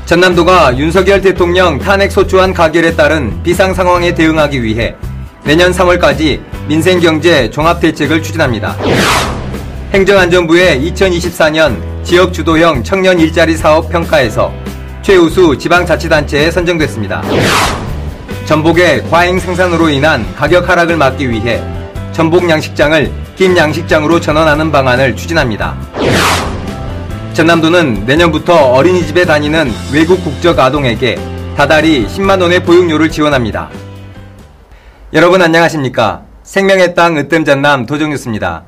전남도가 윤석열 대통령 탄핵 소추안 가결에 따른 비상 상황에 대응하기 위해 내년 3월까지 민생경제 종합대책을 추진합니다. 행정안전부의 2024년 지역주도형 청년 일자리 사업 평가에서 최우수 지방자치단체에 선정됐습니다. 전복의 과잉 생산으로 인한 가격 하락을 막기 위해 전복 양식장을 김양식장으로 전환하는 방안을 추진합니다. 전남도는 내년부터 어린이집에 다니는 외국 국적 아동에게 다달이 10만 원의 보육료를 지원합니다. 여러분 안녕하십니까? 생명의 땅 으뜸 전남 도정뉴스입니다.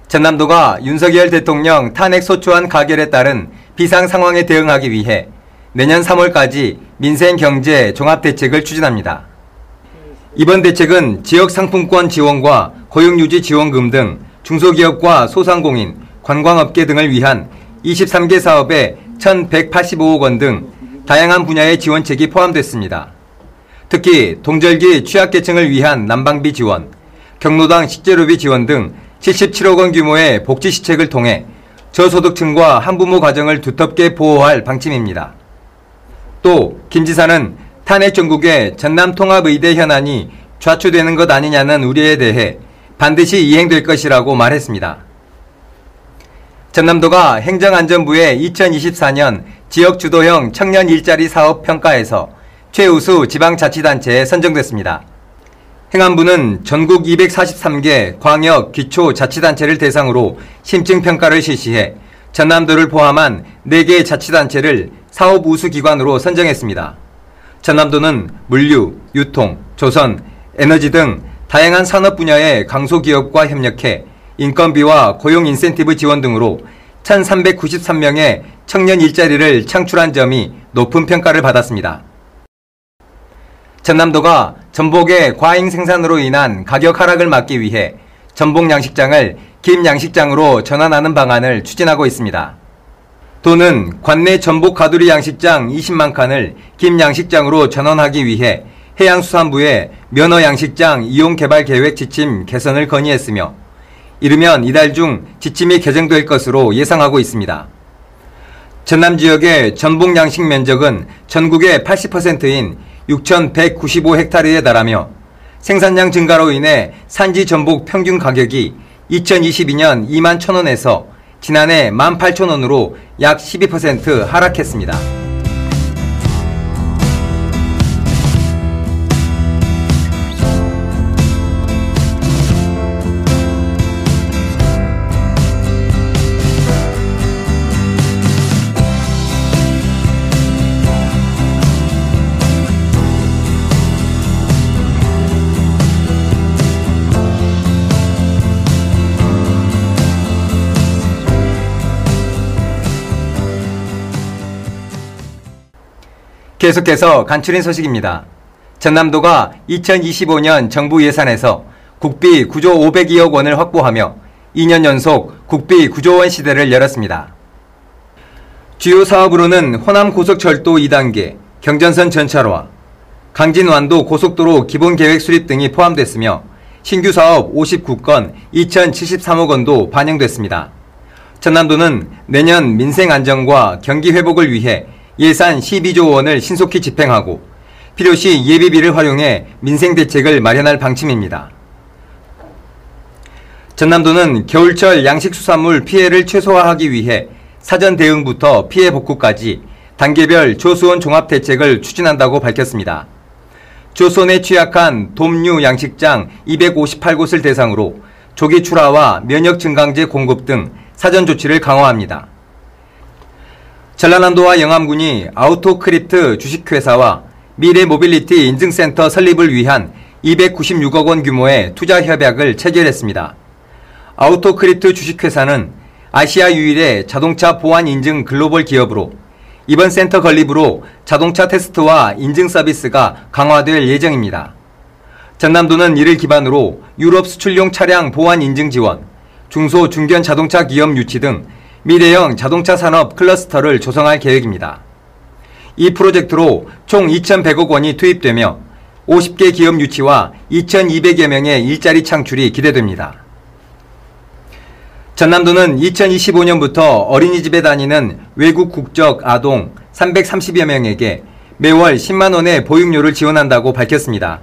전남도가 윤석열 대통령 탄핵 소추안 가결에 따른 비상 상황에 대응하기 위해 내년 3월까지 민생경제 종합대책을 추진합니다. 이번 대책은 지역상품권 지원과 고용유지 지원금 등 중소기업과 소상공인, 관광업계 등을 위한 23개 사업에 1,185억 원 등 다양한 분야의 지원책이 포함됐습니다. 특히 동절기 취약계층을 위한 난방비 지원, 경로당 식재료비 지원 등 77억 원 규모의 복지시책을 통해 저소득층과 한부모 가정을 두텁게 보호할 방침입니다. 또 김 지사는 탄핵 정국의 전남통합의대 현안이 좌초되는 것 아니냐는 우려에 대해 반드시 이행될 것이라고 말했습니다. 전남도가 행정안전부의 2024년 지역주도형 청년 일자리 사업 평가에서 최우수 지방자치단체에 선정됐습니다. 행안부는 전국 243개 광역 기초자치단체를 대상으로 심층평가를 실시해 전남도를 포함한 4개 자치단체를 사업 우수기관으로 선정했습니다. 전남도는 물류, 유통, 조선, 에너지 등 다양한 산업 분야의 강소기업과 협력해 인건비와 고용 인센티브 지원 등으로 1,393명의 청년 일자리를 창출한 점이 높은 평가를 받았습니다. 전남도가 전복의 과잉 생산으로 인한 가격 하락을 막기 위해 전복 양식장을 김양식장으로 전환하는 방안을 추진하고 있습니다. 도는 관내 전복 가두리 양식장 20만 칸을 김양식장으로 전환하기 위해 해양수산부에 면허 양식장 이용 개발 계획 지침 개선을 건의했으며 이르면 이달 중 지침이 개정될 것으로 예상하고 있습니다. 전남 지역의 전복 양식 면적은 전국의 80%인 6,195헥타르에 달하며 생산량 증가로 인해 산지 전복 평균 가격이 2022년 21,000원에서 지난해 18,000원으로 약 12% 하락했습니다. 계속해서 간추린 소식입니다. 전남도가 2025년 정부 예산에서 국비 9조 502억 원을 확보하며 2년 연속 국비 9조 원 시대를 열었습니다. 주요 사업으로는 호남고속철도 2단계, 경전선 전철화, 강진완도 고속도로 기본계획 수립 등이 포함됐으며 신규 사업 59건 2,073억 원도 반영됐습니다. 전남도는 내년 민생 안정과 경기 회복을 위해 예산 12조 원을 신속히 집행하고 필요시 예비비를 활용해 민생대책을 마련할 방침입니다. 전남도는 겨울철 양식수산물 피해를 최소화하기 위해 사전 대응부터 피해 복구까지 단계별 조수원 종합대책을 추진한다고 밝혔습니다. 조수원에 취약한 돔류 양식장 258곳을 대상으로 조기 출하와 면역 증강제 공급 등 사전 조치를 강화합니다. 전라남도와 영암군이 아우토크립트 주식회사와 미래모빌리티 인증센터 설립을 위한 296억 원 규모의 투자 협약을 체결했습니다. 아우토크립트 주식회사는 아시아 유일의 자동차 보안 인증 글로벌 기업으로 이번 센터 건립으로 자동차 테스트와 인증 서비스가 강화될 예정입니다. 전남도는 이를 기반으로 유럽 수출용 차량 보안 인증 지원, 중소 중견 자동차 기업 유치 등 미래형 자동차 산업 클러스터를 조성할 계획입니다. 이 프로젝트로 총 2,100억 원이 투입되며 50개 기업 유치와 2,200여 명의 일자리 창출이 기대됩니다. 전남도는 2025년부터 어린이집에 다니는 외국 국적 아동 330여 명에게 매월 10만원의 보육료를 지원한다고 밝혔습니다.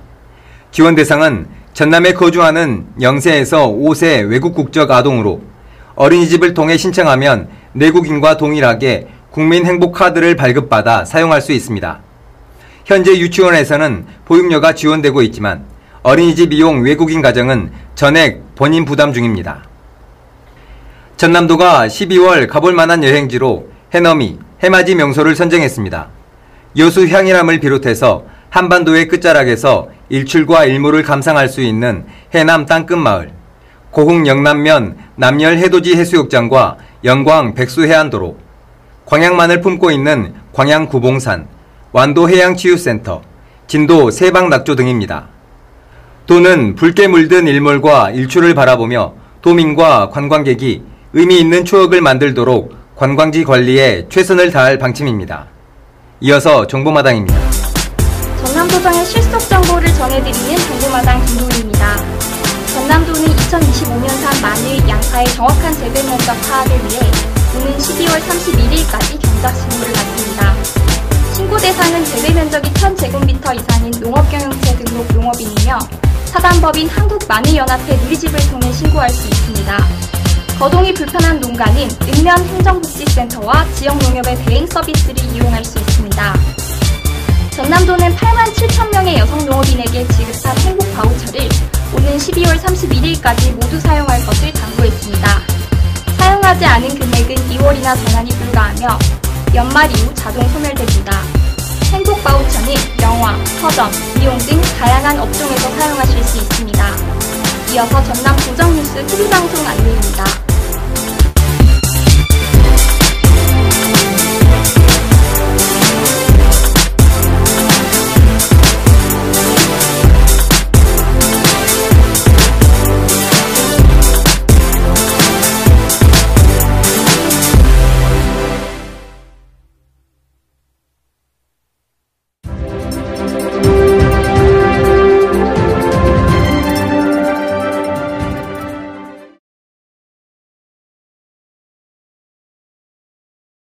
지원 대상은 전남에 거주하는 0세에서 5세 외국 국적 아동으로 어린이집을 통해 신청하면 내국인과 동일하게 국민행복카드를 발급받아 사용할 수 있습니다. 현재 유치원에서는 보육료가 지원되고 있지만 어린이집 이용 외국인 가정은 전액 본인 부담 중입니다. 전남도가 12월 가볼 만한 여행지로 해넘이, 해맞이 명소를 선정했습니다. 여수 향일암을 비롯해서 한반도의 끝자락에서 일출과 일몰을 감상할 수 있는 해남 땅끝마을, 고흥 영남면 남열 해돋이 해수욕장과 영광 백수해안도로, 광양만을 품고 있는 광양구봉산, 완도 해양치유센터, 진도 세방낙조 등입니다. 도는 붉게 물든 일몰과 일출을 바라보며 도민과 관광객이 의미 있는 추억을 만들도록 관광지 관리에 최선을 다할 방침입니다. 이어서 정보마당입니다. 전남도정의 실속 정보를 전해드리는 정보마당 김도희입니다. 전남도는 2025년산 마늘, 양파의 정확한 재배 면적 파악을 위해 오는 12월 31일까지 경작 신고를 받습니다. 신고 대상은 재배 면적이 1000제곱미터 이상인 농업경영체 등록 농업인이며 사단법인 한국마늘연합회 누리집을 통해 신고할 수 있습니다. 거동이 불편한 농가는 읍면 행정복지센터와 지역농협의 대행 서비스를 이용할 수 있습니다. 전남도는 8만 7천 명의 여성 농업인에게 지급한 행복 바우처를 오는 12월 31일까지 모두 사용할 것을 당부했습니다. 사용하지 않은 금액은 2월이나 전환이 불가하며 연말 이후 자동 소멸됩니다. 행복 바우처는 영화, 서점, 미용 등 다양한 업종에서 사용하실 수 있습니다. 이어서 전남 도정 뉴스 TV방송 안내입니다.